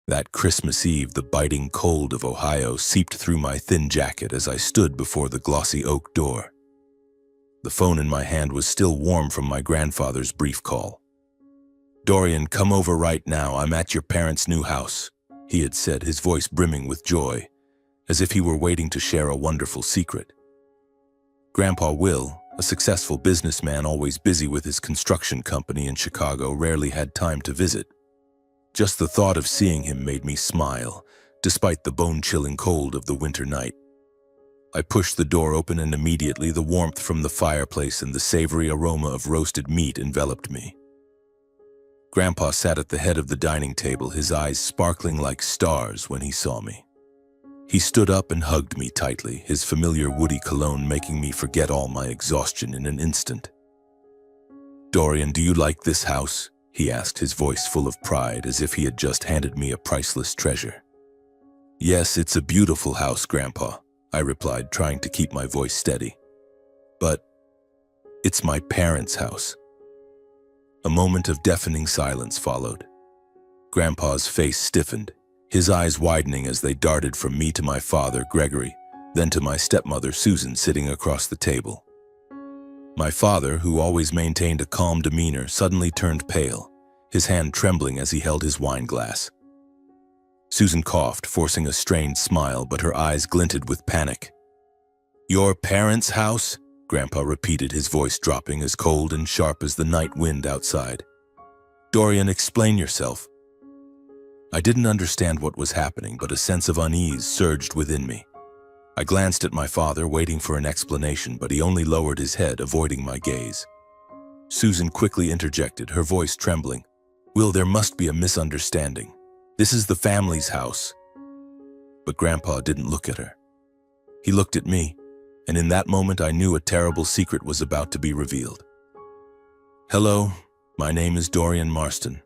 That Christmas Eve, the biting cold of Ohio seeped through my thin jacket as I stood before the glossy oak door. The phone in my hand was still warm from my grandfather's brief call. "Dorian, come over right now. I'm at your parents' new house," he had said, his voice brimming with joy, as if he were waiting to share a wonderful secret. Grandpa Will, a successful businessman always busy with his construction company in Chicago, rarely had time to visit. Just the thought of seeing him made me smile, despite the bone-chilling cold of the winter night. I pushed the door open and immediately the warmth from the fireplace and the savory aroma of roasted meat enveloped me. Grandpa sat at the head of the dining table, his eyes sparkling like stars when he saw me. He stood up and hugged me tightly, his familiar woody cologne making me forget all my exhaustion in an instant. "Dorian, do you like this house?" he asked, his voice full of pride, as if he had just handed me a priceless treasure. "Yes, it's a beautiful house, Grandpa," I replied, trying to keep my voice steady. "But it's my parents' house." A moment of deafening silence followed. Grandpa's face stiffened, his eyes widening as they darted from me to my father, Gregory, then to my stepmother, Susan, sitting across the table. My father, who always maintained a calm demeanor, suddenly turned pale, his hand trembling as he held his wine glass. Susan coughed, forcing a strained smile, but her eyes glinted with panic. "Your parents' house?" Grandpa repeated, his voice dropping as cold and sharp as the night wind outside. "Dorian, explain yourself." I didn't understand what was happening, but a sense of unease surged within me. I glanced at my father, waiting for an explanation, but he only lowered his head, avoiding my gaze. Susan quickly interjected, her voice trembling. "Will, there must be a misunderstanding. This is the family's house." But Grandpa didn't look at her. He looked at me, and in that moment I knew a terrible secret was about to be revealed. "Hello, my name is Dorian Marston.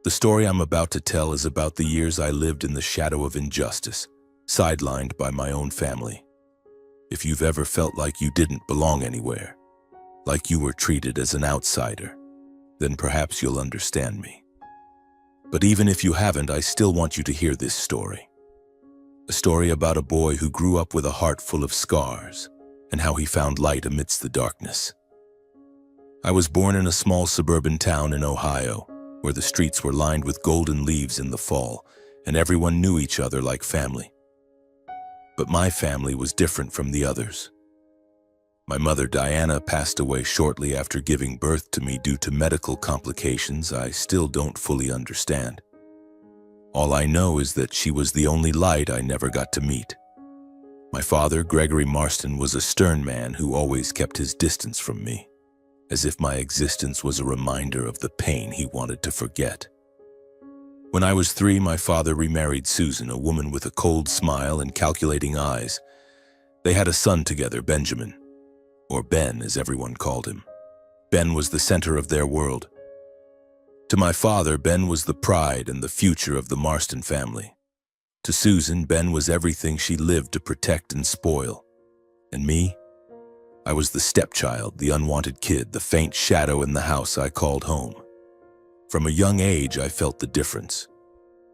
The story I'm about to tell is about the years I lived in the shadow of injustice, sidelined by my own family. If you've ever felt like you didn't belong anywhere, like you were treated as an outsider, then perhaps you'll understand me. But even if you haven't, I still want you to hear this story. A story about a boy who grew up with a heart full of scars, and how he found light amidst the darkness. I was born in a small suburban town in Ohio, where the streets were lined with golden leaves in the fall, and everyone knew each other like family. But my family was different from the others. My mother, Diana, passed away shortly after giving birth to me due to medical complications I still don't fully understand. All I know is that she was the only light I never got to meet. My father, Gregory Marston, was a stern man who always kept his distance from me, as if my existence was a reminder of the pain he wanted to forget. When I was 3, my father remarried Susan, a woman with a cold smile and calculating eyes. They had a son together, Benjamin, or Ben as everyone called him. Ben was the center of their world. To my father, Ben was the pride and the future of the Marston family. To Susan, Ben was everything she lived to protect and spoil. And me? I was the stepchild, the unwanted kid, the faint shadow in the house I called home. From a young age, I felt the difference.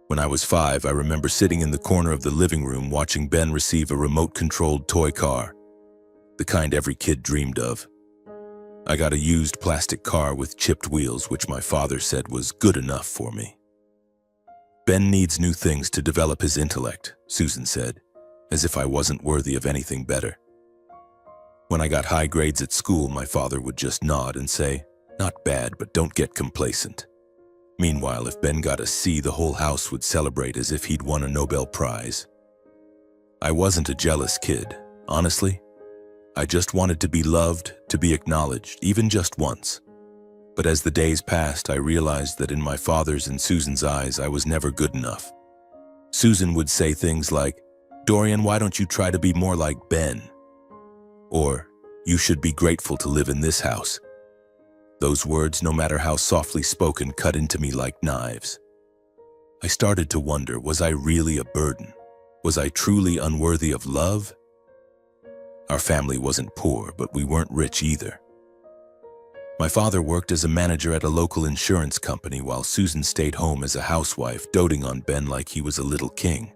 When I was 5, I remember sitting in the corner of the living room watching Ben receive a remote-controlled toy car, the kind every kid dreamed of. I got a used plastic car with chipped wheels, which my father said was good enough for me. "Ben needs new things to develop his intellect," Susan said, as if I wasn't worthy of anything better. When I got high grades at school, my father would just nod and say, "Not bad, but don't get complacent." Meanwhile, if Ben got a C, the whole house would celebrate as if he'd won a Nobel Prize. I wasn't a jealous kid, honestly. I just wanted to be loved, to be acknowledged, even just once. But as the days passed, I realized that in my father's and Susan's eyes, I was never good enough. Susan would say things like, "Dorian, why don't you try to be more like Ben?" Or, "You should be grateful to live in this house." Those words, no matter how softly spoken, cut into me like knives. I started to wonder, was I really a burden? Was I truly unworthy of love? Our family wasn't poor, but we weren't rich either. My father worked as a manager at a local insurance company while Susan stayed home as a housewife, doting on Ben like he was a little king.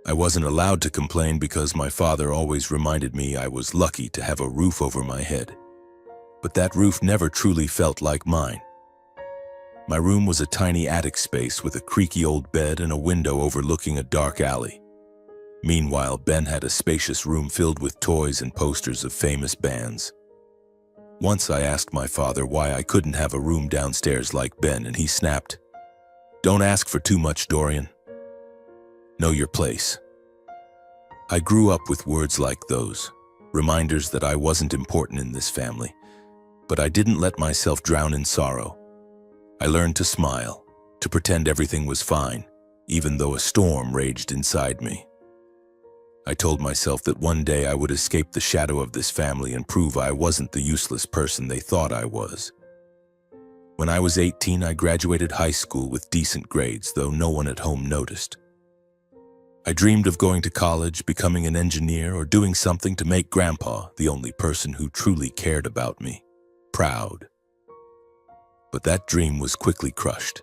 I wasn't allowed to complain because my father always reminded me I was lucky to have a roof over my head. But that roof never truly felt like mine. My room was a tiny attic space with a creaky old bed and a window overlooking a dark alley. Meanwhile, Ben had a spacious room filled with toys and posters of famous bands. Once I asked my father why I couldn't have a room downstairs like Ben, and he snapped, "Don't ask for too much, Dorian. Know your place." I grew up with words like those, reminders that I wasn't important in this family, but I didn't let myself drown in sorrow. I learned to smile, to pretend everything was fine, even though a storm raged inside me. I told myself that one day I would escape the shadow of this family and prove I wasn't the useless person they thought I was. When I was 18, I graduated high school with decent grades, though no one at home noticed. I dreamed of going to college, becoming an engineer, or doing something to make Grandpa, the only person who truly cared about me, proud. But that dream was quickly crushed.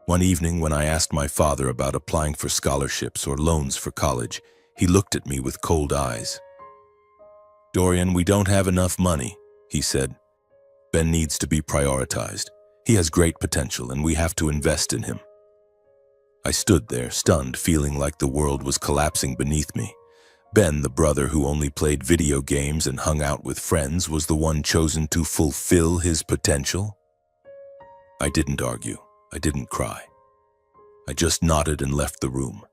One evening, when I asked my father about applying for scholarships or loans for college, he looked at me with cold eyes. "Dorian, we don't have enough money," he said. "Ben needs to be prioritized. He has great potential, and we have to invest in him." I stood there, stunned, feeling like the world was collapsing beneath me. Ben, the brother who only played video games and hung out with friends, was the one chosen to fulfill his potential? I didn't argue. I didn't cry. I just nodded and left the room.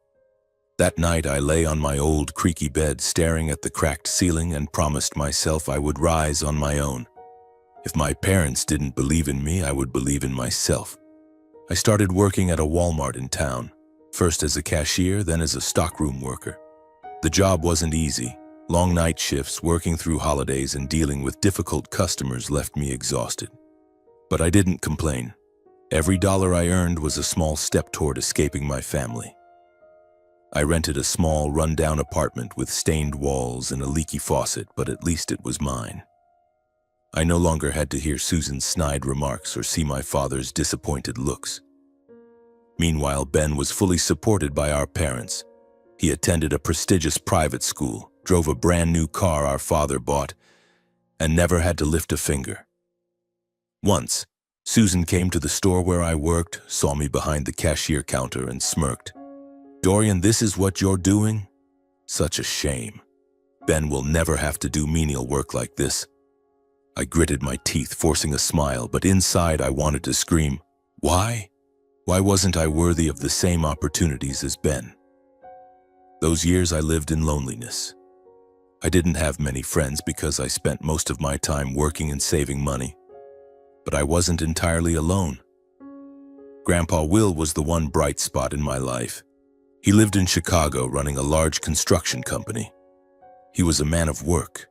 That night, I lay on my old creaky bed, staring at the cracked ceiling, and promised myself I would rise on my own. If my parents didn't believe in me, I would believe in myself. I started working at a Walmart in town, first as a cashier, then as a stockroom worker. The job wasn't easy. Long night shifts, working through holidays, and dealing with difficult customers left me exhausted. But I didn't complain. Every dollar I earned was a small step toward escaping my family. I rented a small, run-down apartment with stained walls and a leaky faucet, but at least it was mine. I no longer had to hear Susan's snide remarks or see my father's disappointed looks. Meanwhile, Ben was fully supported by our parents. He attended a prestigious private school, drove a brand-new car our father bought, and never had to lift a finger. Once, Susan came to the store where I worked, saw me behind the cashier counter, and smirked. "Dorian, this is what you're doing? Such a shame. Ben will never have to do menial work like this." I gritted my teeth, forcing a smile, but inside I wanted to scream, "Why? Why wasn't I worthy of the same opportunities as Ben?" Those years I lived in loneliness. I didn't have many friends because I spent most of my time working and saving money. But I wasn't entirely alone. Grandpa Will was the one bright spot in my life. He lived in Chicago, running a large construction company. He was a man of work.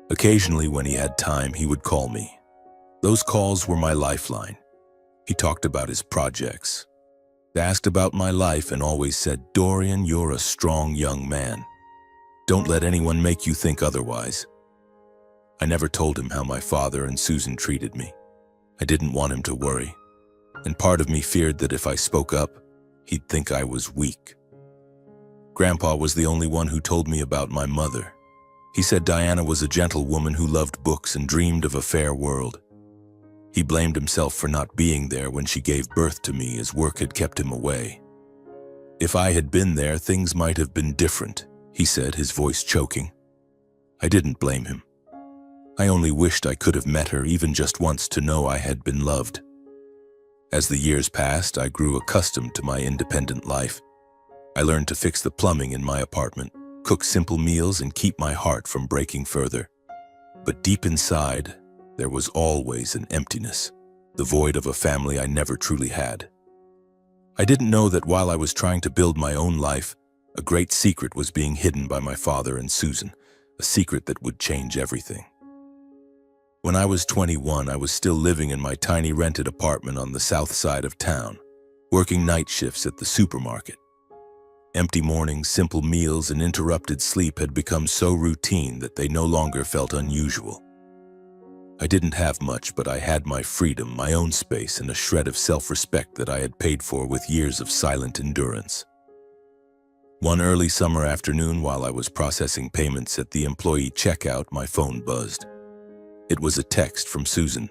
Occasionally, when he had time, he would call me. Those calls were my lifeline. He talked about his projects, asked about my life, and always said, "Dorian, you're a strong young man. Don't let anyone make you think otherwise." I never told him how my father and Susan treated me. I didn't want him to worry, and part of me feared that if I spoke up, he'd think I was weak. Grandpa was the only one who told me about my mother. He said Diana was a gentle woman who loved books and dreamed of a fair world. He blamed himself for not being there when she gave birth to me, as work had kept him away. "If I had been there, things might have been different," he said, his voice choking. I didn't blame him. I only wished I could have met her even just once to know I had been loved. As the years passed, I grew accustomed to my independent life. I learned to fix the plumbing in my apartment, cook simple meals, and keep my heart from breaking further. But deep inside, there was always an emptiness, the void of a family I never truly had. I didn't know that while I was trying to build my own life, a great secret was being hidden by my father and Susan, a secret that would change everything. When I was 21, I was still living in my tiny rented apartment on the south side of town, working night shifts at the supermarket. Empty mornings, simple meals, and interrupted sleep had become so routine that they no longer felt unusual. I didn't have much, but I had my freedom, my own space, and a shred of self-respect that I had paid for with years of silent endurance. One early summer afternoon, while I was processing payments at the employee checkout, my phone buzzed. It was a text from Susan.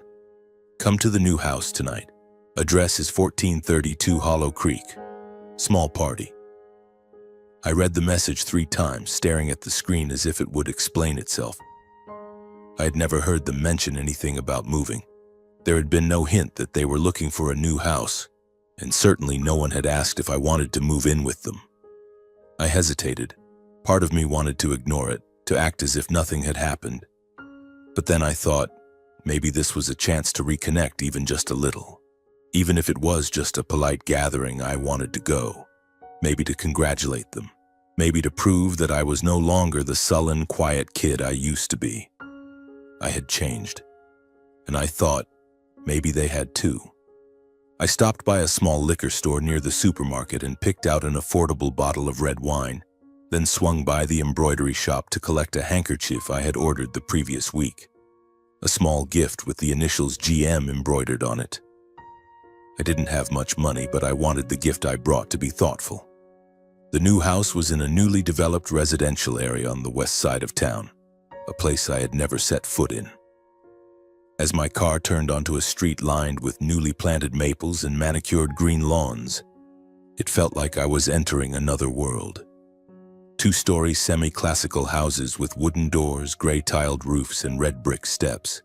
"Come to the new house tonight. Address is 1432 Hollow Creek. Small party." I read the message 3 times, staring at the screen as if it would explain itself. I had never heard them mention anything about moving. There had been no hint that they were looking for a new house, and certainly no one had asked if I wanted to move in with them. I hesitated. Part of me wanted to ignore it, to act as if nothing had happened. But then I thought, maybe this was a chance to reconnect even just a little. Even if it was just a polite gathering, I wanted to go. Maybe to congratulate them. Maybe to prove that I was no longer the sullen, quiet kid I used to be. I had changed. And I thought, maybe they had too. I stopped by a small liquor store near the supermarket and picked out an affordable bottle of red wine, then swung by the embroidery shop to collect a handkerchief I had ordered the previous week. A small gift with the initials GM embroidered on it. I didn't have much money, but I wanted the gift I brought to be thoughtful. The new house was in a newly developed residential area on the west side of town, a place I had never set foot in. As my car turned onto a street lined with newly planted maples and manicured green lawns, it felt like I was entering another world. 2-story semi-classical houses with wooden doors, gray-tiled roofs, and red brick steps.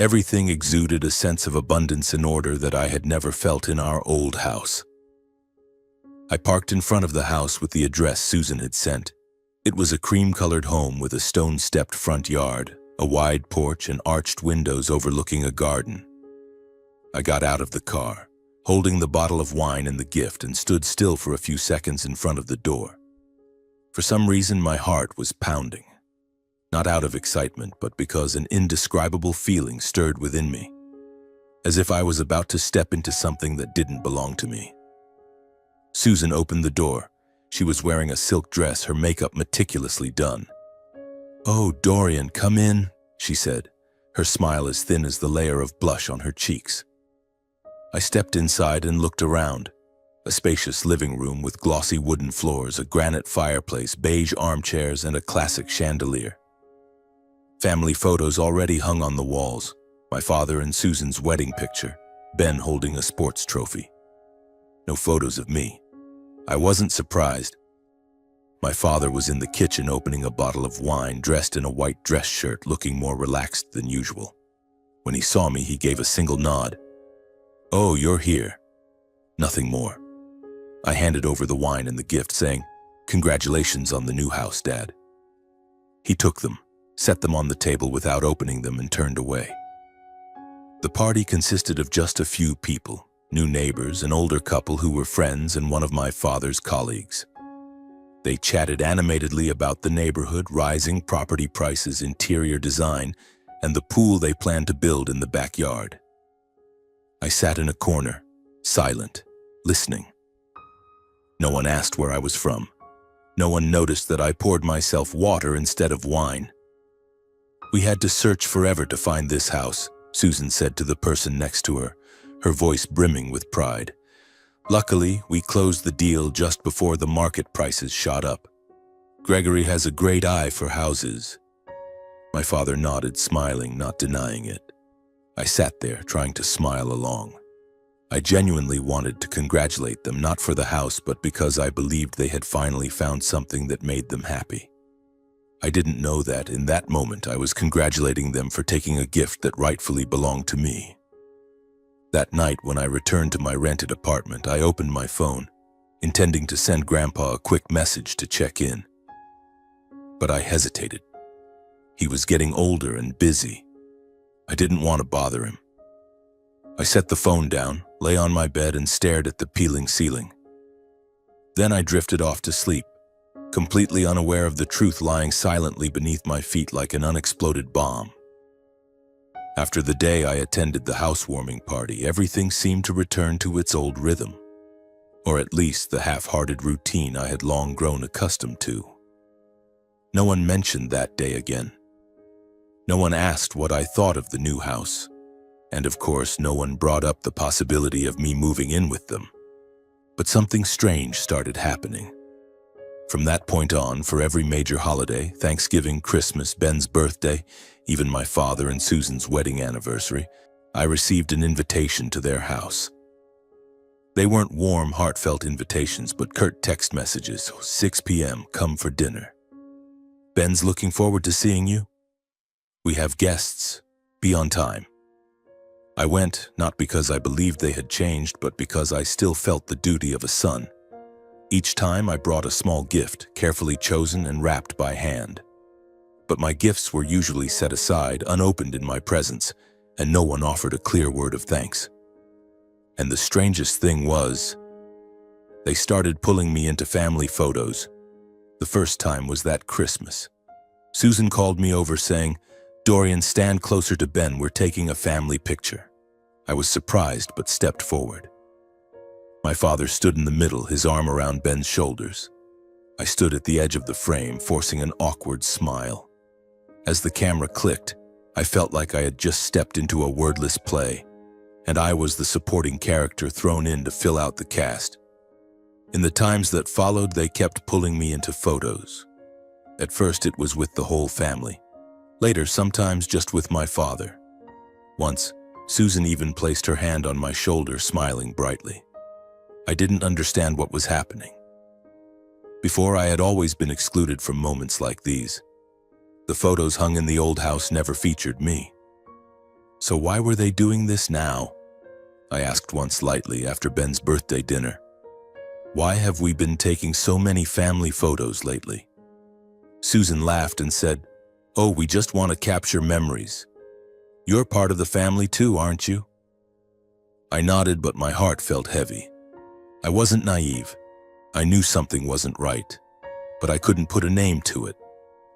Everything exuded a sense of abundance and order that I had never felt in our old house. I parked in front of the house with the address Susan had sent. It was a cream-colored home with a stone-stepped front yard, a wide porch, and arched windows overlooking a garden. I got out of the car, holding the bottle of wine and the gift, and stood still for a few seconds in front of the door. For some reason, my heart was pounding. Not out of excitement, but because an indescribable feeling stirred within me, as if I was about to step into something that didn't belong to me. Susan opened the door. She was wearing a silk dress, her makeup meticulously done. "Oh, Dorian, come in," she said, her smile as thin as the layer of blush on her cheeks. I stepped inside and looked around. A spacious living room with glossy wooden floors, a granite fireplace, beige armchairs, and a classic chandelier. Family photos already hung on the walls. My father and Susan's wedding picture, Ben holding a sports trophy. No photos of me. I wasn't surprised. My father was in the kitchen opening a bottle of wine, dressed in a white dress shirt, looking more relaxed than usual. When he saw me, he gave a single nod. "Oh, you're here." Nothing more. I handed over the wine and the gift, saying, "Congratulations on the new house, Dad." He took them, set them on the table without opening them, and turned away. The party consisted of just a few people, new neighbors, an older couple who were friends, and one of my father's colleagues. They chatted animatedly about the neighborhood, rising property prices, interior design, and the pool they planned to build in the backyard. I sat in a corner, silent, listening. No one asked where I was from. No one noticed that I poured myself water instead of wine. "We had to search forever to find this house," Susan said to the person next to her, her voice brimming with pride. "Luckily, we closed the deal just before the market prices shot up. Gregory has a great eye for houses." My father nodded, smiling, not denying it. I sat there, trying to smile along. I genuinely wanted to congratulate them, not for the house, but because I believed they had finally found something that made them happy. I didn't know that in that moment I was congratulating them for taking a gift that rightfully belonged to me. That night, when I returned to my rented apartment, I opened my phone, intending to send Grandpa a quick message to check in. But I hesitated. He was getting older and busy. I didn't want to bother him. I set the phone down, lay on my bed, and stared at the peeling ceiling. Then I drifted off to sleep, completely unaware of the truth lying silently beneath my feet like an unexploded bomb. After the day I attended the housewarming party, everything seemed to return to its old rhythm, or at least the half-hearted routine I had long grown accustomed to. No one mentioned that day again. No one asked what I thought of the new house, and of course, no one brought up the possibility of me moving in with them. But something strange started happening. From that point on, for every major holiday, Thanksgiving, Christmas, Ben's birthday, even my father and Susan's wedding anniversary, I received an invitation to their house. They weren't warm, heartfelt invitations, but curt text messages. 6 p.m., come for dinner. Ben's looking forward to seeing you. We have guests. Be on time. I went, not because I believed they had changed, but because I still felt the duty of a son. Each time I brought a small gift, carefully chosen and wrapped by hand. But my gifts were usually set aside, unopened in my presence, and no one offered a clear word of thanks. And the strangest thing was, they started pulling me into family photos. The first time was that Christmas. Susan called me over saying, "Dorian, stand closer to Ben, we're taking a family picture." I was surprised but stepped forward. My father stood in the middle, his arm around Ben's shoulders. I stood at the edge of the frame, forcing an awkward smile. As the camera clicked, I felt like I had just stepped into a wordless play, and I was the supporting character thrown in to fill out the cast. In the times that followed, they kept pulling me into photos. At first, it was with the whole family. Later, sometimes just with my father. Once, Susan even placed her hand on my shoulder, smiling brightly. I didn't understand what was happening. Before, I had always been excluded from moments like these. The photos hung in the old house never featured me. So why were they doing this now? I asked once lightly after Ben's birthday dinner. Why have we been taking so many family photos lately? Susan laughed and said, "Oh, we just want to capture memories. You're part of the family too, aren't you?" I nodded, but my heart felt heavy. I wasn't naive. I knew something wasn't right, but I couldn't put a name to it.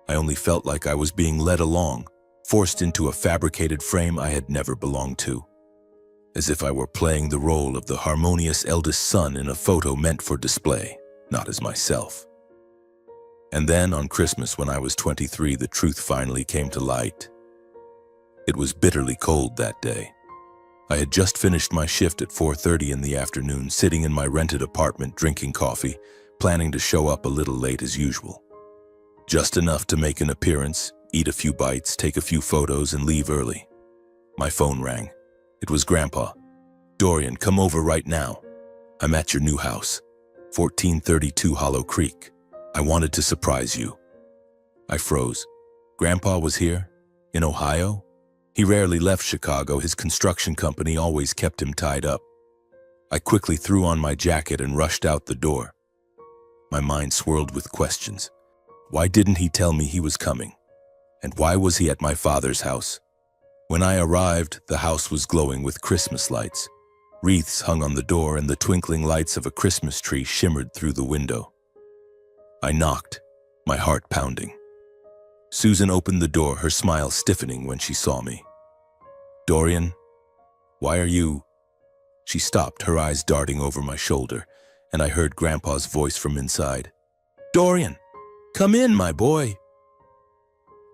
I only felt like I was being led along, forced into a fabricated frame I had never belonged to, as if I were playing the role of the harmonious eldest son in a photo meant for display, not as myself. And then, on Christmas when I was 23, the truth finally came to light. It was bitterly cold that day. I had just finished my shift at 4:30 in the afternoon, sitting in my rented apartment drinking coffee, planning to show up a little late as usual. Just enough to make an appearance, eat a few bites, take a few photos, and leave early. My phone rang. It was Grandpa. "Dorian, come over right now. I'm at your new house, 1432 Hollow Creek. I wanted to surprise you." I froze. Grandpa was here? In Ohio? He rarely left Chicago. His construction company always kept him tied up. I quickly threw on my jacket and rushed out the door. My mind swirled with questions. Why didn't he tell me he was coming? And why was he at my father's house? When I arrived, the house was glowing with Christmas lights. Wreaths hung on the door and the twinkling lights of a Christmas tree shimmered through the window. I knocked, my heart pounding. Susan opened the door, her smile stiffening when she saw me. "Dorian, why are you—" She stopped, her eyes darting over my shoulder, and I heard Grandpa's voice from inside. "Dorian, come in, my boy."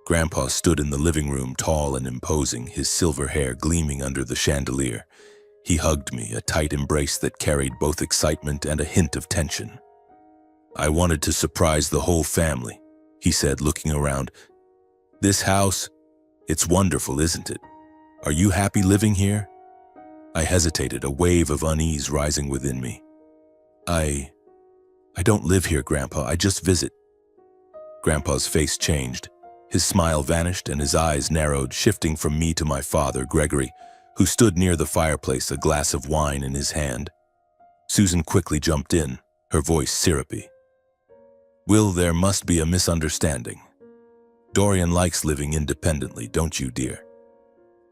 Grandpa stood in the living room, tall and imposing, his silver hair gleaming under the chandelier. He hugged me, a tight embrace that carried both excitement and a hint of tension. "I wanted to surprise the whole family," he said, looking around. "This house, it's wonderful, isn't it? Are you happy living here?" I hesitated, a wave of unease rising within me. I don't live here, Grandpa. I just visit." Grandpa's face changed. His smile vanished and his eyes narrowed, shifting from me to my father, Gregory, who stood near the fireplace, a glass of wine in his hand. Susan quickly jumped in, her voice syrupy. "Will, there must be a misunderstanding. Dorian likes living independently, don't you, dear?"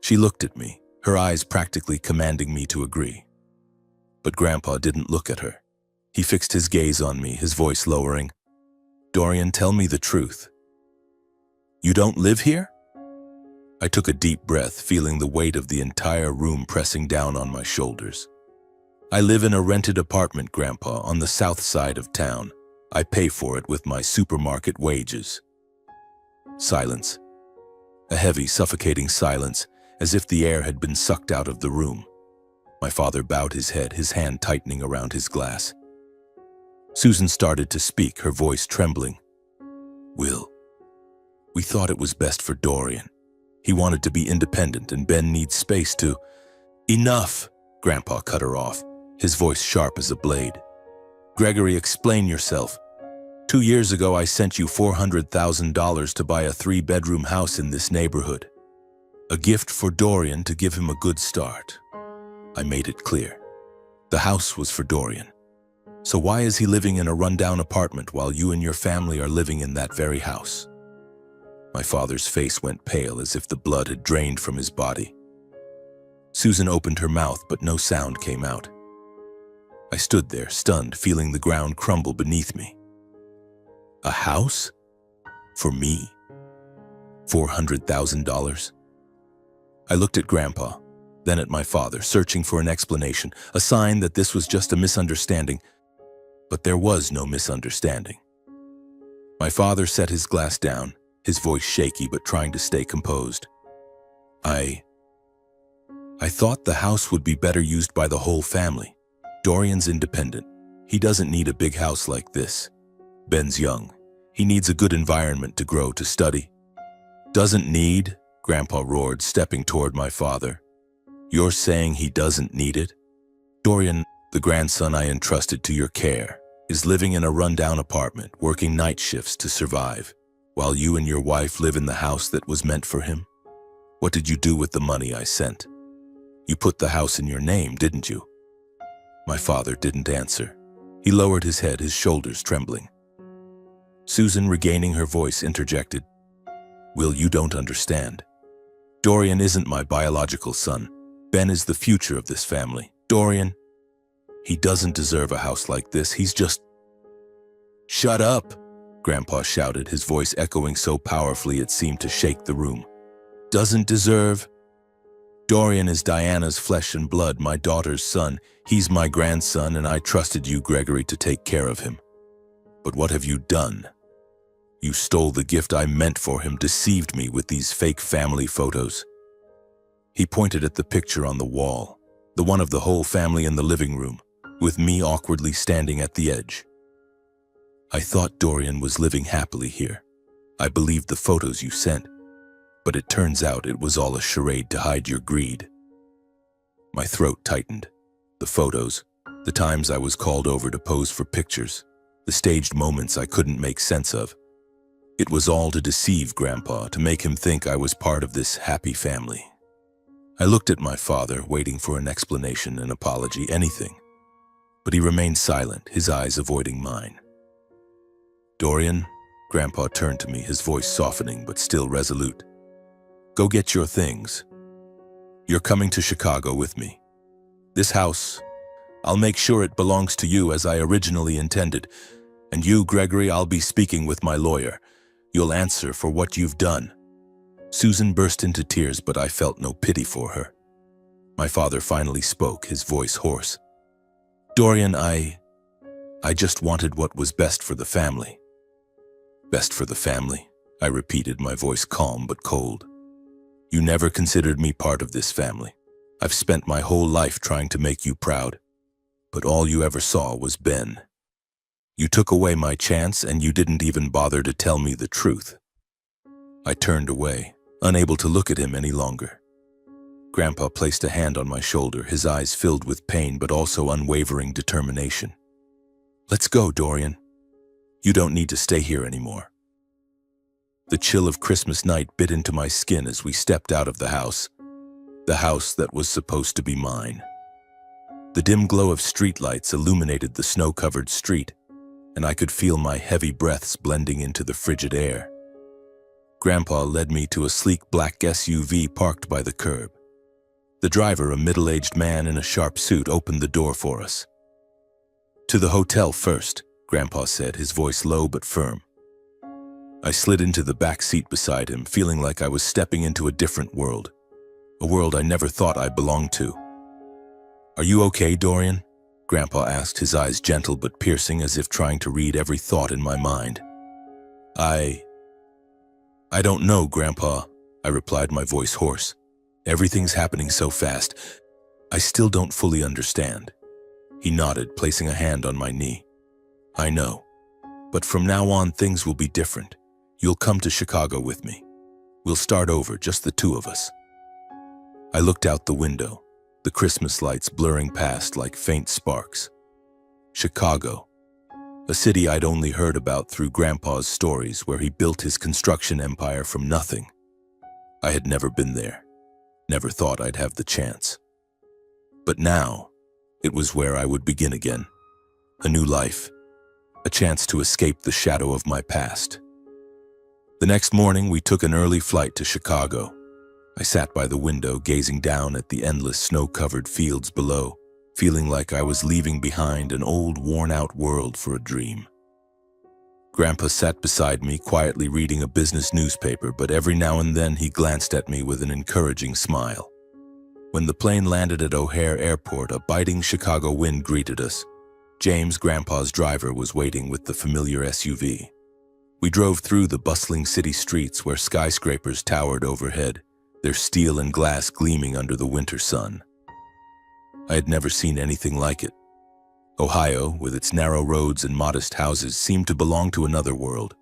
She looked at me, her eyes practically commanding me to agree. But Grandpa didn't look at her. He fixed his gaze on me, his voice lowering. "Dorian, tell me the truth. You don't live here?" I took a deep breath, feeling the weight of the entire room pressing down on my shoulders. "I live in a rented apartment, Grandpa, on the south side of town. I pay for it with my supermarket wages." Silence. A heavy, suffocating silence, as if the air had been sucked out of the room. My father bowed his head, his hand tightening around his glass. Susan started to speak, her voice trembling. "Will, we thought it was best for Dorian. He wanted to be independent, and Ben needs space to—" "Enough!" Grandpa cut her off, his voice sharp as a blade. "Gregory, explain yourself. 2 years ago, I sent you $400,000 to buy a 3-bedroom house in this neighborhood. A gift for Dorian to give him a good start. I made it clear. The house was for Dorian. So why is he living in a rundown apartment while you and your family are living in that very house?" My father's face went pale, as if the blood had drained from his body. Susan opened her mouth, but no sound came out. I stood there, stunned, feeling the ground crumble beneath me. A house? For me? $400,000? I looked at Grandpa, then at my father, searching for an explanation, a sign that this was just a misunderstanding. But there was no misunderstanding. My father set his glass down, his voice shaky but trying to stay composed. I thought the house would be better used by the whole family. Dorian's independent. He doesn't need a big house like this. Ben's young. He needs a good environment to grow, to study. Doesn't need? Grandpa roared, stepping toward my father. You're saying he doesn't need it? Dorian, the grandson I entrusted to your care, is living in a rundown apartment, working night shifts to survive, while you and your wife live in the house that was meant for him. What did you do with the money I sent? You put the house in your name, didn't you? My father didn't answer. He lowered his head, his shoulders trembling. Susan, regaining her voice, interjected. Will, you don't understand. Dorian isn't my biological son. Ben is the future of this family. Dorian, he doesn't deserve a house like this. He's just... Shut up, Grandpa shouted, his voice echoing so powerfully it seemed to shake the room. Doesn't deserve? Dorian is Diana's flesh and blood, my daughter's son. He's my grandson, and I trusted you, Gregory, to take care of him. But what have you done? You stole the gift I meant for him, deceived me with these fake family photos. He pointed at the picture on the wall, the one of the whole family in the living room, with me awkwardly standing at the edge. I thought Dorian was living happily here. I believed the photos you sent. But it turns out it was all a charade to hide your greed. My throat tightened. The photos, the times I was called over to pose for pictures, the staged moments I couldn't make sense of. It was all to deceive Grandpa, to make him think I was part of this happy family. I looked at my father, waiting for an explanation, an apology, anything. But he remained silent, his eyes avoiding mine. Dorian, Grandpa turned to me, his voice softening but still resolute. Go get your things. You're coming to Chicago with me. This house, I'll make sure it belongs to you as I originally intended. And you, Gregory, I'll be speaking with my lawyer. You'll answer for what you've done. Susan burst into tears, but I felt no pity for her. My father finally spoke, his voice hoarse. Dorian, I just wanted what was best for the family. Best for the family, I repeated, my voice calm but cold. You never considered me part of this family. I've spent my whole life trying to make you proud. But all you ever saw was Ben. You took away my chance, and you didn't even bother to tell me the truth. I turned away, unable to look at him any longer. Grandpa placed a hand on my shoulder, his eyes filled with pain but also unwavering determination. Let's go, Dorian. You don't need to stay here anymore. The chill of Christmas night bit into my skin as we stepped out of the house that was supposed to be mine. The dim glow of streetlights illuminated the snow-covered street, and I could feel my heavy breaths blending into the frigid air. Grandpa led me to a sleek black SUV parked by the curb. The driver, a middle-aged man in a sharp suit, opened the door for us. To the hotel first, Grandpa said, his voice low but firm. I slid into the back seat beside him, feeling like I was stepping into a different world, a world I never thought I belonged to. Are you okay, Dorian? Grandpa asked, his eyes gentle but piercing, as if trying to read every thought in my mind. I don't know, Grandpa. I replied, my voice hoarse. Everything's happening so fast. I still don't fully understand. He nodded, placing a hand on my knee. I know. But from now on, things will be different. You'll come to Chicago with me. We'll start over, just the two of us. I looked out the window, the Christmas lights blurring past like faint sparks. Chicago, a city I'd only heard about through Grandpa's stories, where he built his construction empire from nothing. I had never been there, never thought I'd have the chance. But now, it was where I would begin again. A new life, a chance to escape the shadow of my past. The next morning, we took an early flight to Chicago. I sat by the window, gazing down at the endless snow-covered fields below, feeling like I was leaving behind an old, worn-out world for a dream. Grandpa sat beside me, quietly reading a business newspaper, but every now and then he glanced at me with an encouraging smile. When the plane landed at O'Hare Airport, a biting Chicago wind greeted us. James, Grandpa's driver, was waiting with the familiar SUV. We drove through the bustling city streets where skyscrapers towered overhead, their steel and glass gleaming under the winter sun. I had never seen anything like it. Ohio, with its narrow roads and modest houses, seemed to belong to another world.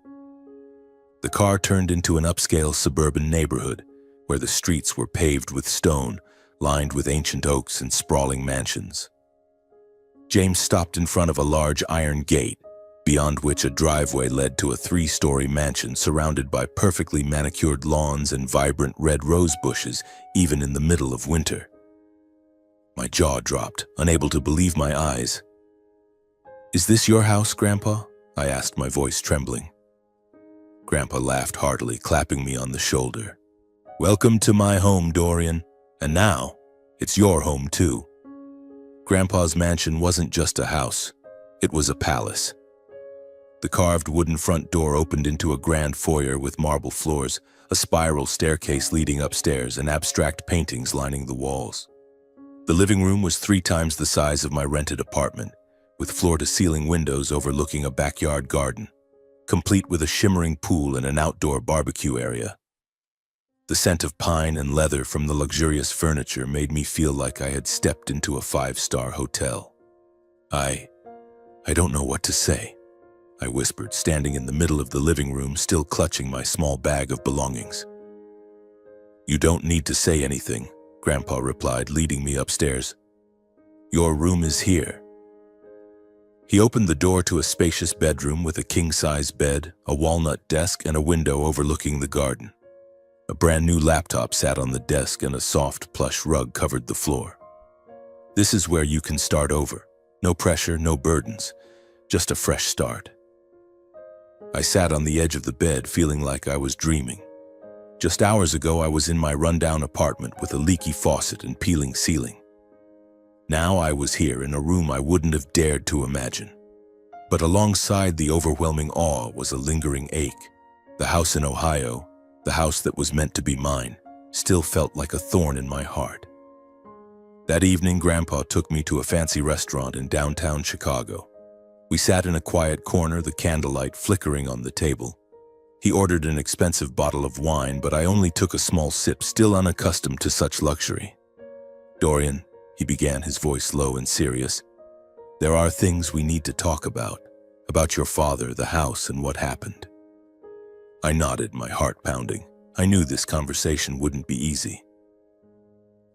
The car turned into an upscale suburban neighborhood where the streets were paved with stone, lined with ancient oaks and sprawling mansions. James stopped in front of a large iron gate, beyond which a driveway led to a 3-story mansion surrounded by perfectly manicured lawns and vibrant red rose bushes, even in the middle of winter. My jaw dropped, unable to believe my eyes. "Is this your house, Grandpa?" I asked, my voice trembling. Grandpa laughed heartily, clapping me on the shoulder. "Welcome to my home, Dorian. And now, it's your home too." Grandpa's mansion wasn't just a house. It was a palace. The carved wooden front door opened into a grand foyer with marble floors, a spiral staircase leading upstairs, and abstract paintings lining the walls. The living room was 3 times the size of my rented apartment, with floor-to-ceiling windows overlooking a backyard garden, complete with a shimmering pool and an outdoor barbecue area. The scent of pine and leather from the luxurious furniture made me feel like I had stepped into a 5-star hotel. I don't know what to say," I whispered, standing in the middle of the living room, still clutching my small bag of belongings. "You don't need to say anything," Grandpa replied, leading me upstairs. "Your room is here." He opened the door to a spacious bedroom with a king-size bed, a walnut desk, and a window overlooking the garden. A brand-new laptop sat on the desk, and a soft, plush rug covered the floor. "This is where you can start over. No pressure, no burdens. Just a fresh start." I sat on the edge of the bed, feeling like I was dreaming. Just hours ago, I was in my rundown apartment with a leaky faucet and peeling ceiling. Now I was here in a room I wouldn't have dared to imagine. But alongside the overwhelming awe was a lingering ache. The house in Ohio, the house that was meant to be mine, still felt like a thorn in my heart. That evening, Grandpa took me to a fancy restaurant in downtown Chicago. We sat in a quiet corner, the candlelight flickering on the table. He ordered an expensive bottle of wine, but I only took a small sip, still unaccustomed to such luxury. "Dorian," he began, his voice low and serious, "there are things we need to talk about your father, the house, and what happened." I nodded, my heart pounding. I knew this conversation wouldn't be easy.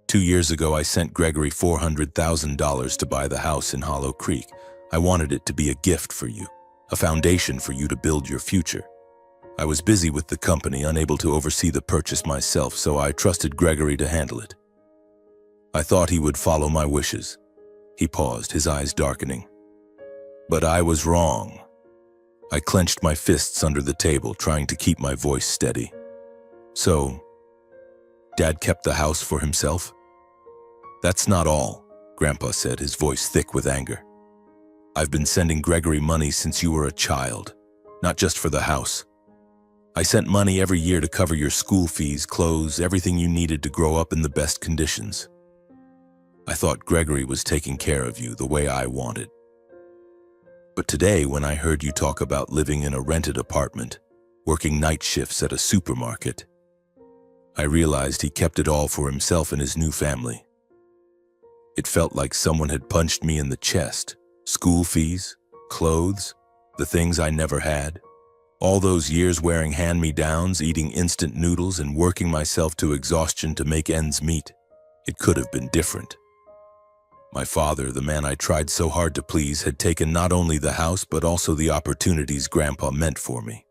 2 years ago, I sent Gregory $400,000 to buy the house in Hollow Creek. I wanted it to be a gift for you, a foundation for you to build your future. I was busy with the company, unable to oversee the purchase myself, so I trusted Gregory to handle it. I thought he would follow my wishes. He paused, his eyes darkening. But I was wrong. I clenched my fists under the table, trying to keep my voice steady. "So, Dad kept the house for himself?" "That's not all," Grandpa said, his voice thick with anger. "I've been sending Gregory money since you were a child, not just for the house. I sent money every year to cover your school fees, clothes, everything you needed to grow up in the best conditions. I thought Gregory was taking care of you the way I wanted. But today, when I heard you talk about living in a rented apartment, working night shifts at a supermarket, I realized he kept it all for himself and his new family. It felt like someone had punched me in the chest. School fees, clothes, the things I never had. All those years wearing hand-me-downs, eating instant noodles, and working myself to exhaustion to make ends meet. It could have been different. My father, the man I tried so hard to please, had taken not only the house but also the opportunities Grandpa meant for me.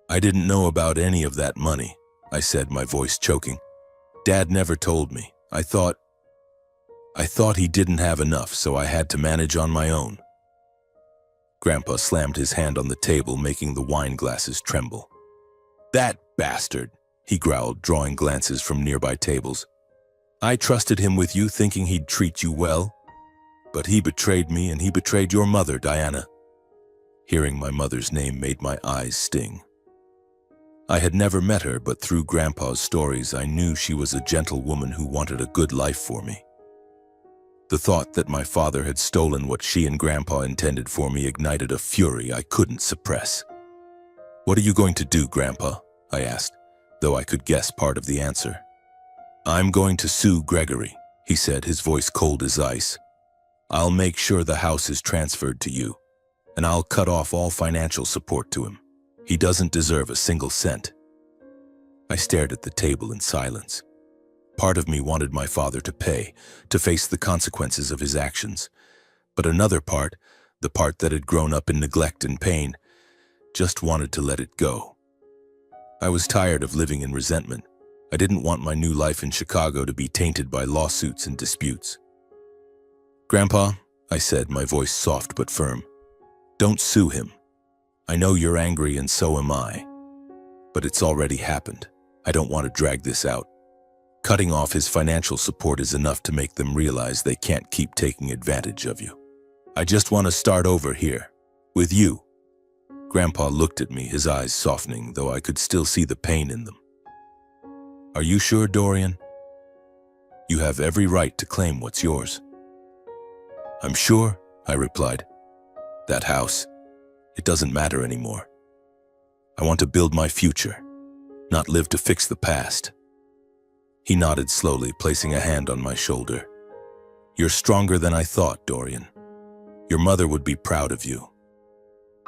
I didn't know about any of that money, I said, my voice choking. Dad never told me. I thought he didn't have enough, so I had to manage on my own. Grandpa slammed his hand on the table, making the wine glasses tremble. That bastard, he growled, drawing glances from nearby tables. I trusted him with you, thinking he'd treat you well. But he betrayed me, and he betrayed your mother, Diana. Hearing my mother's name made my eyes sting. I had never met her, but through Grandpa's stories, I knew she was a gentle woman who wanted a good life for me. The thought that my father had stolen what she and Grandpa intended for me ignited a fury I couldn't suppress. What are you going to do, Grandpa? I asked, though I could guess part of the answer. I'm going to sue Gregory, he said, his voice cold as ice. I'll make sure the house is transferred to you, and I'll cut off all financial support to him. He doesn't deserve a single cent. I stared at the table in silence. Part of me wanted my father to pay, to face the consequences of his actions. But another part, the part that had grown up in neglect and pain, just wanted to let it go. I was tired of living in resentment. I didn't want my new life in Chicago to be tainted by lawsuits and disputes. Grandpa, I said, my voice soft but firm, don't sue him. I know you're angry and so am I. But it's already happened. I don't want to drag this out. Cutting off his financial support is enough to make them realize they can't keep taking advantage of you. I just want to start over here, with you. Grandpa looked at me, his eyes softening, though I could still see the pain in them. Are you sure, Dorian? You have every right to claim what's yours. I'm sure, I replied. That house, it doesn't matter anymore. I want to build my future, not live to fix the past. He nodded slowly, placing a hand on my shoulder. You're stronger than I thought, Dorian. Your mother would be proud of you.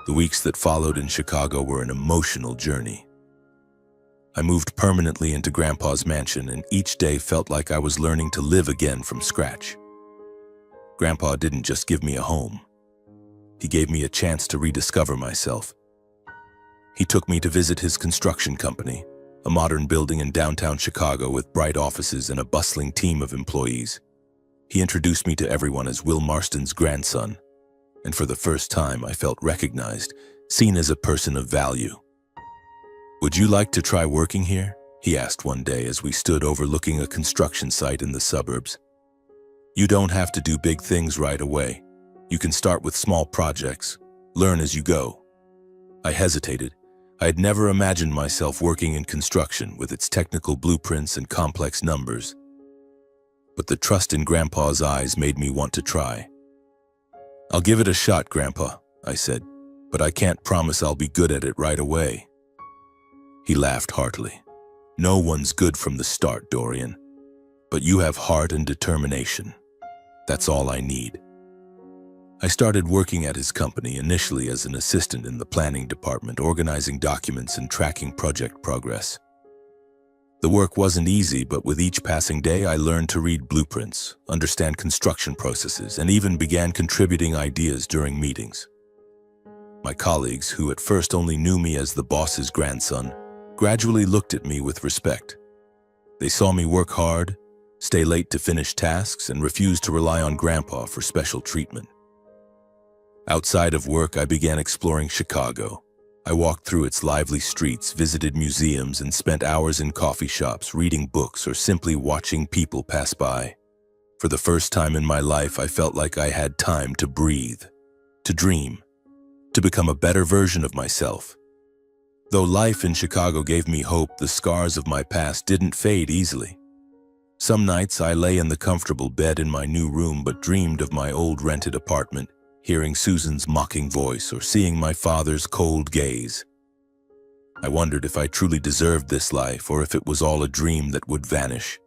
The weeks that followed in Chicago were an emotional journey. I moved permanently into Grandpa's mansion, and each day felt like I was learning to live again from scratch. Grandpa didn't just give me a home. He gave me a chance to rediscover myself. He took me to visit his construction company, a modern building in downtown Chicago with bright offices and a bustling team of employees. He introduced me to everyone as Will Marston's grandson, and for the first time I felt recognized, seen as a person of value. Would you like to try working here? He asked one day as we stood overlooking a construction site in the suburbs. You don't have to do big things right away. You can start with small projects, learn as you go. I hesitated. I had never imagined myself working in construction with its technical blueprints and complex numbers. But the trust in Grandpa's eyes made me want to try. I'll give it a shot, Grandpa, I said, but I can't promise I'll be good at it right away. He laughed heartily. No one's good from the start, Dorian. But you have heart and determination. That's all I need. I started working at his company initially as an assistant in the planning department, organizing documents and tracking project progress. The work wasn't easy, but with each passing day I learned to read blueprints, understand construction processes, and even began contributing ideas during meetings. My colleagues, who at first only knew me as the boss's grandson, gradually looked at me with respect. They saw me work hard, stay late to finish tasks, and refuse to rely on Grandpa for special treatment. Outside of work, I began exploring Chicago. I walked through its lively streets, visited museums, and spent hours in coffee shops, reading books, or simply watching people pass by. For the first time in my life, I felt like I had time to breathe, to dream, to become a better version of myself. Though life in Chicago gave me hope, the scars of my past didn't fade easily. Some nights I lay in the comfortable bed in my new room but dreamed of my old rented apartment, hearing Susan's mocking voice or seeing my father's cold gaze. I wondered if I truly deserved this life or if it was all a dream that would vanish.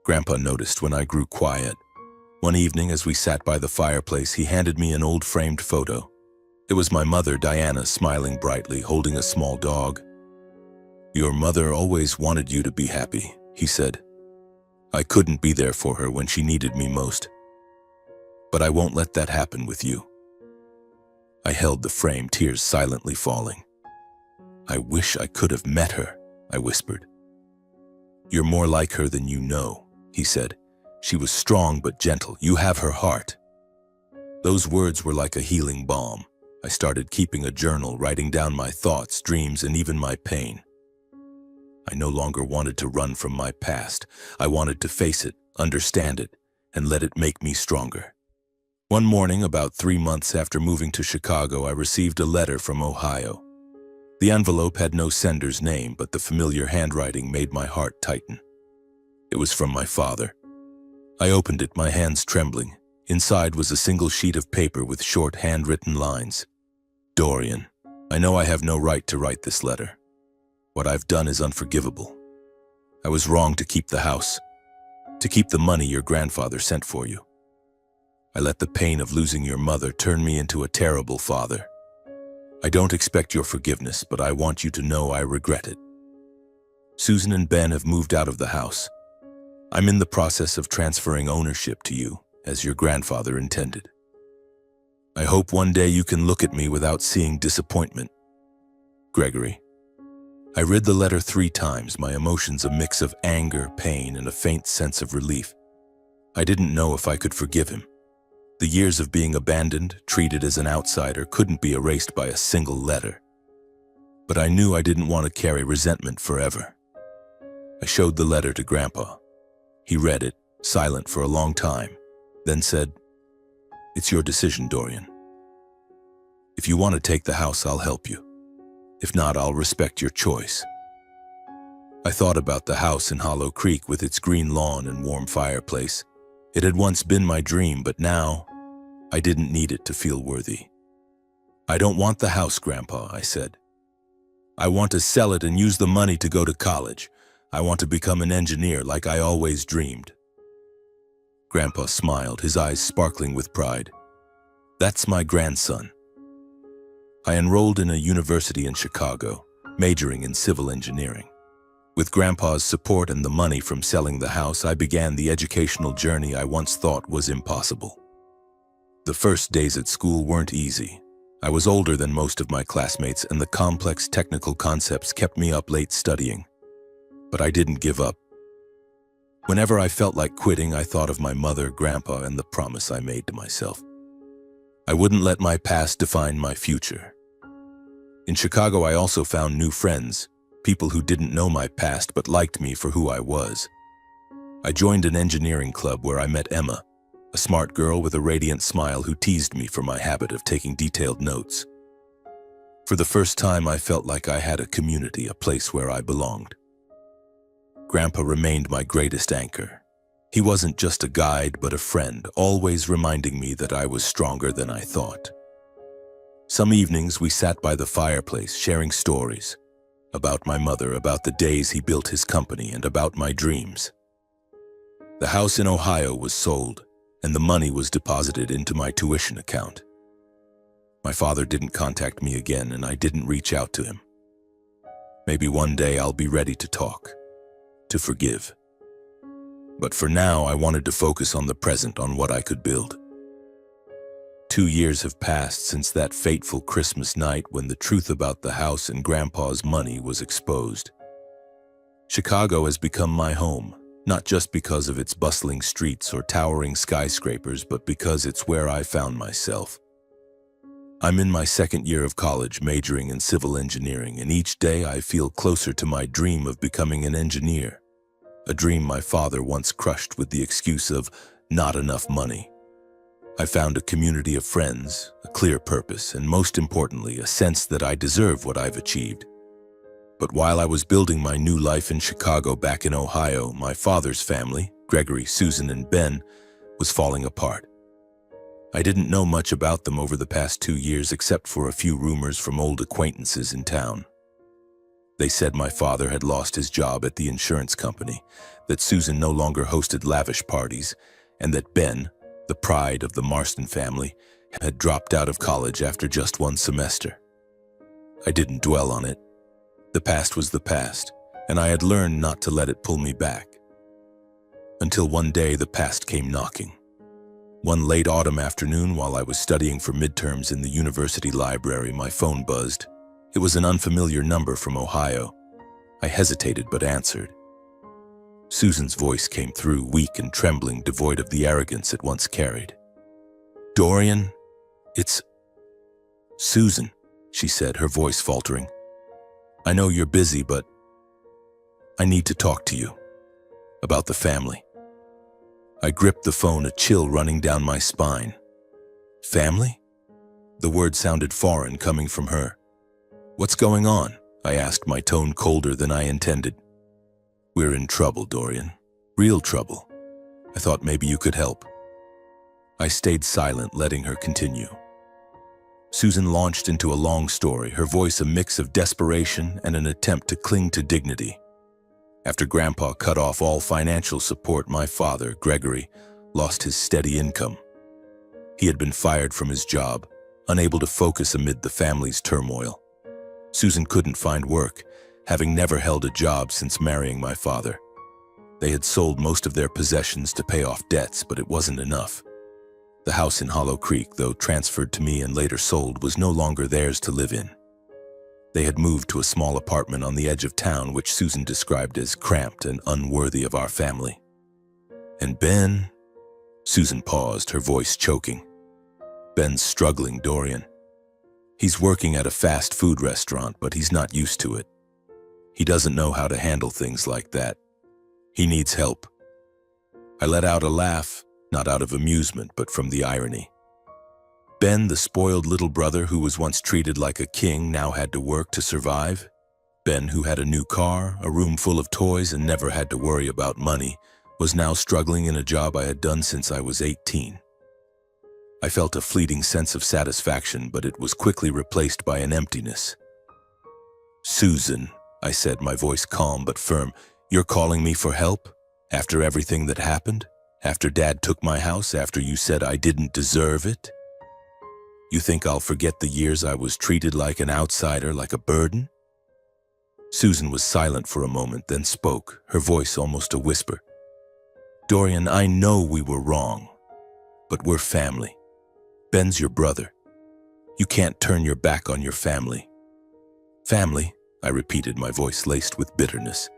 Grandpa noticed when I grew quiet. One evening, as we sat by the fireplace, he handed me an old framed photo. It was my mother, Diana, smiling brightly, holding a small dog. "Your mother always wanted you to be happy," he said. "I couldn't be there for her when she needed me most. But I won't let that happen with you." I held the frame, tears silently falling. "I wish I could have met her," I whispered. "You're more like her than you know," he said. "She was strong but gentle. You have her heart." Those words were like a healing balm. I started keeping a journal, writing down my thoughts, dreams, and even my pain. I no longer wanted to run from my past. I wanted to face it, understand it, and let it make me stronger. One morning, about 3 months after moving to Chicago, I received a letter from Ohio. The envelope had no sender's name, but the familiar handwriting made my heart tighten. It was from my father. I opened it, my hands trembling. Inside was a single sheet of paper with short handwritten lines. "Dorian, I know I have no right to write this letter. What I've done is unforgivable. I was wrong to keep the house, to keep the money your grandfather sent for you. I let the pain of losing your mother turn me into a terrible father. I don't expect your forgiveness, but I want you to know I regret it. Susan and Ben have moved out of the house. I'm in the process of transferring ownership to you, as your grandfather intended. I hope one day you can look at me without seeing disappointment. Gregory." I read the letter 3 times, my emotions a mix of anger, pain, and a faint sense of relief. I didn't know if I could forgive him. The years of being abandoned, treated as an outsider, couldn't be erased by a single letter. But I knew I didn't want to carry resentment forever. I showed the letter to Grandpa. He read it, silent for a long time, then said, "It's your decision, Dorian. If you want to take the house, I'll help you. If not, I'll respect your choice." I thought about the house in Hollow Creek with its green lawn and warm fireplace. It had once been my dream, but now I didn't need it to feel worthy. "I don't want the house, Grandpa," I said. "I want to sell it and use the money to go to college. I want to become an engineer like I always dreamed." Grandpa smiled, his eyes sparkling with pride. "That's my grandson." I enrolled in a university in Chicago, majoring in civil engineering. With Grandpa's support and the money from selling the house, I began the educational journey I once thought was impossible. The first days at school weren't easy. I was older than most of my classmates, and the complex technical concepts kept me up late studying. But I didn't give up. Whenever I felt like quitting, I thought of my mother, Grandpa, and the promise I made to myself. I wouldn't let my past define my future. In Chicago, I also found new friends, people who didn't know my past but liked me for who I was. I joined an engineering club where I met Emma, a smart girl with a radiant smile who teased me for my habit of taking detailed notes. For the first time, I felt like I had a community, a place where I belonged. Grandpa remained my greatest anchor. He wasn't just a guide, but a friend, always reminding me that I was stronger than I thought. Some evenings we sat by the fireplace, sharing stories about my mother, about the days he built his company, and about my dreams. The house in Ohio was sold, and the money was deposited into my tuition account. My father didn't contact me again, and I didn't reach out to him. Maybe one day I'll be ready to talk, to forgive. But for now, I wanted to focus on the present, on what I could build. 2 years have passed since that fateful Christmas night when the truth about the house and Grandpa's money was exposed. Chicago has become my home, not just because of its bustling streets or towering skyscrapers, but because it's where I found myself. I'm in my 2nd year of college, majoring in civil engineering, and each day I feel closer to my dream of becoming an engineer. A dream my father once crushed with the excuse of not enough money. I found a community of friends, a clear purpose, and most importantly, a sense that I deserve what I've achieved. But while I was building my new life in Chicago, back in Ohio, my father's family, Gregory, Susan, and Ben, was falling apart. I didn't know much about them over the past 2 years except for a few rumors from old acquaintances in town. They said my father had lost his job at the insurance company, that Susan no longer hosted lavish parties, and that Ben, the pride of the Marston family, had dropped out of college after just one semester. I didn't dwell on it. The past was the past, and I had learned not to let it pull me back. Until one day the past came knocking. One late autumn afternoon while I was studying for midterms in the university library, my phone buzzed. It was an unfamiliar number from Ohio. I hesitated but answered. Susan's voice came through, weak and trembling, devoid of the arrogance it once carried. "Dorian, it's Susan," she said, her voice faltering. "I know you're busy, but I need to talk to you about the family." I gripped the phone, a chill running down my spine. "Family?" The word sounded foreign coming from her. "What's going on?" I asked, my tone colder than I intended. "We're in trouble, Dorian. Real trouble. I thought maybe you could help." I stayed silent, letting her continue. Susan launched into a long story, her voice a mix of desperation and an attempt to cling to dignity. After Grandpa cut off all financial support, my father, Gregory, lost his steady income. He had been fired from his job, unable to focus amid the family's turmoil. Susan couldn't find work, having never held a job since marrying my father. They had sold most of their possessions to pay off debts, but it wasn't enough. The house in Hollow Creek, though transferred to me and later sold, was no longer theirs to live in. They had moved to a small apartment on the edge of town, which Susan described as cramped and unworthy of our family. "And Ben?" Susan paused, her voice choking. "Ben's struggling, Dorian. He's working at a fast food restaurant, but he's not used to it. He doesn't know how to handle things like that. He needs help." I let out a laugh, not out of amusement, but from the irony. Ben, the spoiled little brother who was once treated like a king, now had to work to survive. Ben, who had a new car, a room full of toys, and never had to worry about money, was now struggling in a job I had done since I was 18. I felt a fleeting sense of satisfaction, but it was quickly replaced by an emptiness. "Susan," I said, my voice calm but firm, "you're calling me for help? After everything that happened? After Dad took my house? After you said I didn't deserve it? You think I'll forget the years I was treated like an outsider, like a burden?" Susan was silent for a moment, then spoke, her voice almost a whisper. "Dorian, I know we were wrong, but we're family. Ben's your brother. You can't turn your back on your family." "Family?" I repeated, my voice laced with bitterness.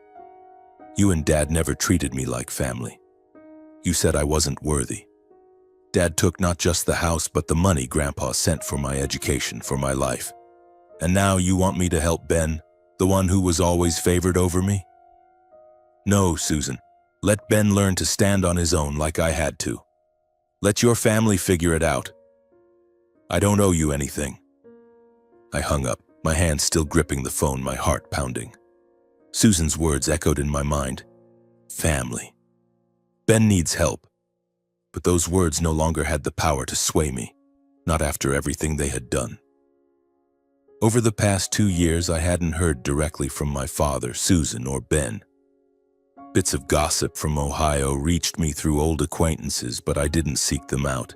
"You and Dad never treated me like family. You said I wasn't worthy. Dad took not just the house, but the money Grandpa sent for my education, for my life. And now you want me to help Ben, the one who was always favored over me? No, Susan. Let Ben learn to stand on his own like I had to. Let your family figure it out. I don't owe you anything." I hung up, my hand still gripping the phone, my heart pounding. Susan's words echoed in my mind. Family. Ben needs help. But those words no longer had the power to sway me, not after everything they had done. Over the past 2 years, I hadn't heard directly from my father, Susan, or Ben. Bits of gossip from Ohio reached me through old acquaintances, but I didn't seek them out.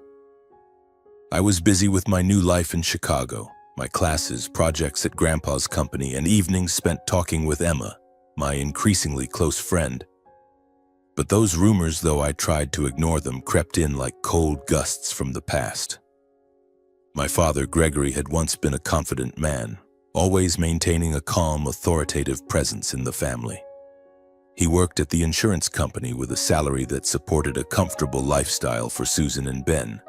I was busy with my new life in Chicago, my classes, projects at Grandpa's company, and evenings spent talking with Emma, my increasingly close friend. But those rumors, though I tried to ignore them, crept in like cold gusts from the past. My father, Gregory, had once been a confident man, always maintaining a calm, authoritative presence in the family. He worked at the insurance company with a salary that supported a comfortable lifestyle for Susan and Ben.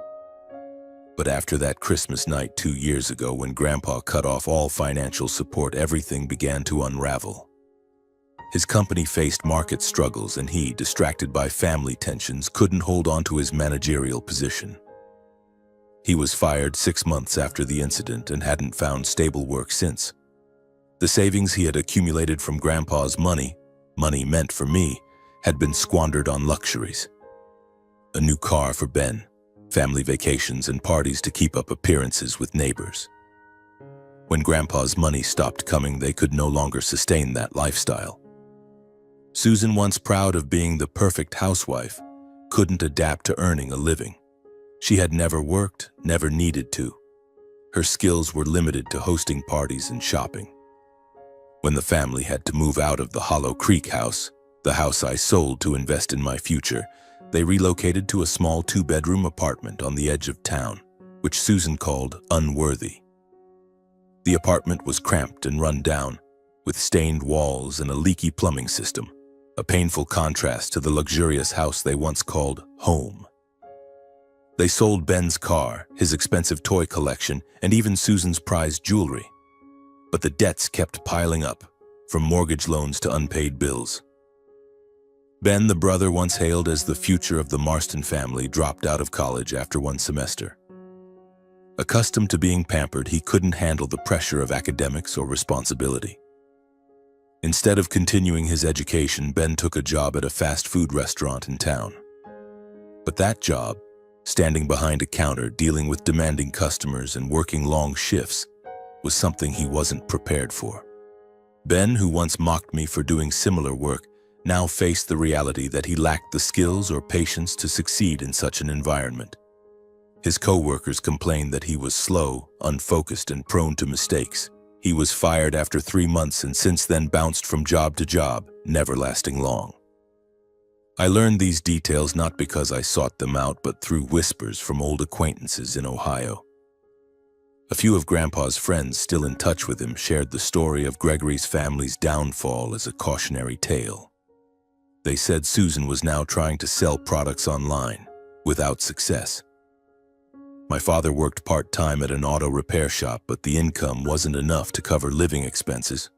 But after that Christmas night 2 years ago, when Grandpa cut off all financial support, everything began to unravel. His company faced market struggles, and he, distracted by family tensions, couldn't hold on to his managerial position. He was fired 6 months after the incident and hadn't found stable work since. The savings he had accumulated from Grandpa's money meant for me, had been squandered on luxuries. A new car for Ben, family vacations and parties to keep up appearances with neighbors. When Grandpa's money stopped coming, they could no longer sustain that lifestyle. Susan, once proud of being the perfect housewife, couldn't adapt to earning a living. She had never worked, never needed to. Her skills were limited to hosting parties and shopping. When the family had to move out of the Hollow Creek house, the house I sold to invest in my future, they relocated to a small 2-bedroom apartment on the edge of town, which Susan called unworthy. The apartment was cramped and run down, with stained walls and a leaky plumbing system, a painful contrast to the luxurious house they once called home. They sold Ben's car, his expensive toy collection, and even Susan's prized jewelry. But the debts kept piling up, from mortgage loans to unpaid bills. Ben, the brother once hailed as the future of the Marston family, dropped out of college after one semester. Accustomed to being pampered, he couldn't handle the pressure of academics or responsibility. Instead of continuing his education, Ben took a job at a fast food restaurant in town. But that job, standing behind a counter, dealing with demanding customers and working long shifts, was something he wasn't prepared for. Ben, who once mocked me for doing similar work, now faced the reality that he lacked the skills or patience to succeed in such an environment. His co-workers complained that he was slow, unfocused, and prone to mistakes. He was fired after 3 months and since then bounced from job to job, never lasting long. I learned these details not because I sought them out, but through whispers from old acquaintances in Ohio. A few of Grandpa's friends still in touch with him shared the story of Gregory's family's downfall as a cautionary tale. They said Susan was now trying to sell products online, without success. My father worked part-time at an auto repair shop, but the income wasn't enough to cover living expenses.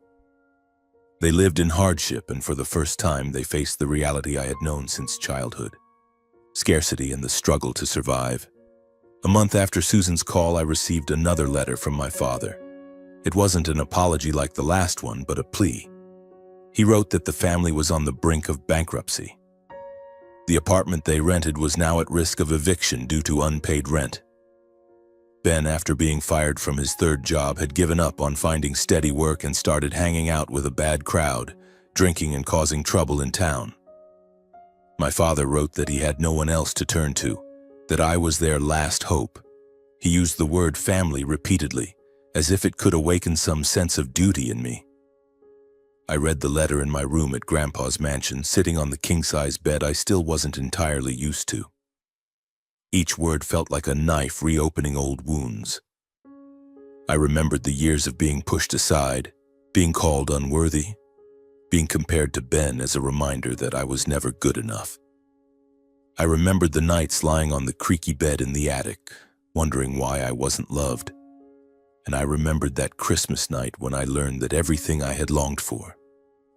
They lived in hardship, and for the first time they faced the reality I had known since childhood: scarcity and the struggle to survive. A month after Susan's call, I received another letter from my father. It wasn't an apology like the last one, but a plea. He wrote that the family was on the brink of bankruptcy. The apartment they rented was now at risk of eviction due to unpaid rent. Ben, after being fired from his third job, had given up on finding steady work and started hanging out with a bad crowd, drinking and causing trouble in town. My father wrote that he had no one else to turn to, that I was their last hope. He used the word family repeatedly, as if it could awaken some sense of duty in me. I read the letter in my room at Grandpa's mansion, sitting on the king-size bed I still wasn't entirely used to. Each word felt like a knife reopening old wounds. I remembered the years of being pushed aside, being called unworthy, being compared to Ben as a reminder that I was never good enough. I remembered the nights lying on the creaky bed in the attic, wondering why I wasn't loved. And I remembered that Christmas night when I learned that everything I had longed for,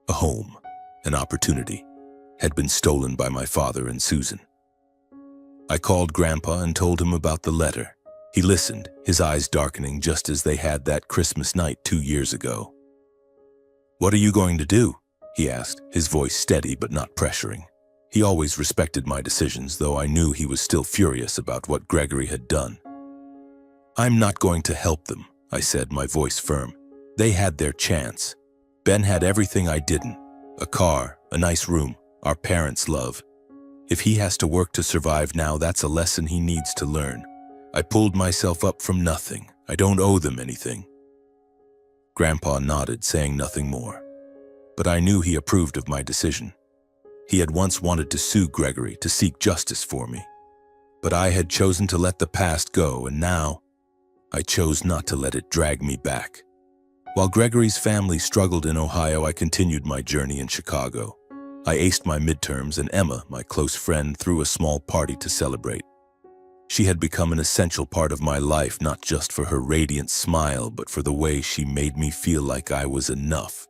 a home, an opportunity, had been stolen by my father and Susan. I called Grandpa and told him about the letter. He listened, his eyes darkening just as they had that Christmas night 2 years ago. "What are you going to do?" he asked, his voice steady but not pressuring. He always respected my decisions, though I knew he was still furious about what Gregory had done. "I'm not going to help them," I said, my voice firm. "They had their chance. Ben had everything I didn't. A car, a nice room, our parents' love. If he has to work to survive now, that's a lesson he needs to learn. I pulled myself up from nothing. I don't owe them anything." Grandpa nodded, saying nothing more. But I knew he approved of my decision. He had once wanted to sue Gregory to seek justice for me. But I had chosen to let the past go, and now I chose not to let it drag me back. While Gregory's family struggled in Ohio, I continued my journey in Chicago. I aced my midterms, and Emma, my close friend, threw a small party to celebrate. She had become an essential part of my life, not just for her radiant smile, but for the way she made me feel like I was enough.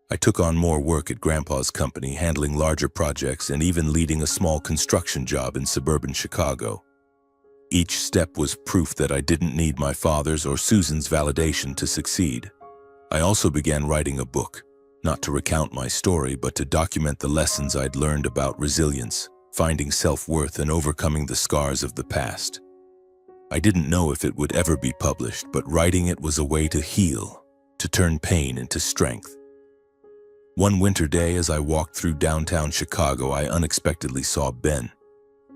I took on more work at Grandpa's company, handling larger projects and even leading a small construction job in suburban Chicago. Each step was proof that I didn't need my father's or Susan's validation to succeed. I also began writing a book, not to recount my story, but to document the lessons I'd learned about resilience, finding self-worth, and overcoming the scars of the past. I didn't know if it would ever be published, but writing it was a way to heal, to turn pain into strength. One winter day, as I walked through downtown Chicago, I unexpectedly saw Ben.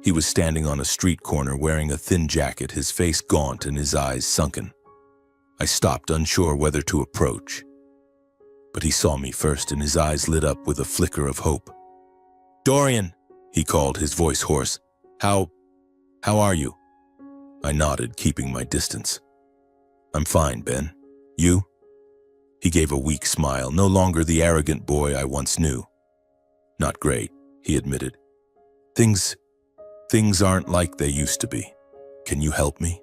He was standing on a street corner wearing a thin jacket, his face gaunt and his eyes sunken. I stopped, unsure whether to approach. But he saw me first, and his eyes lit up with a flicker of hope. "Dorian," he called, his voice hoarse. How are you?" I nodded, keeping my distance. "I'm fine, Ben. You?" He gave a weak smile, no longer the arrogant boy I once knew. "Not great," he admitted. Things aren't like they used to be. Can you help me?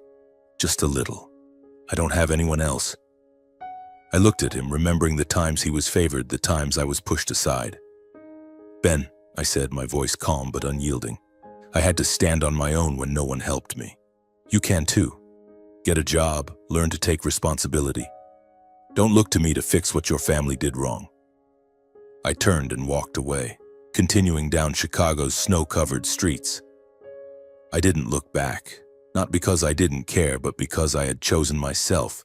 Just a little. I don't have anyone else." I looked at him, remembering the times he was favored, the times I was pushed aside. "Ben," I said, my voice calm but unyielding. "I had to stand on my own when no one helped me. You can too. Get a job, learn to take responsibility. Don't look to me to fix what your family did wrong." I turned and walked away, continuing down Chicago's snow-covered streets. I didn't look back, not because I didn't care, but because I had chosen myself.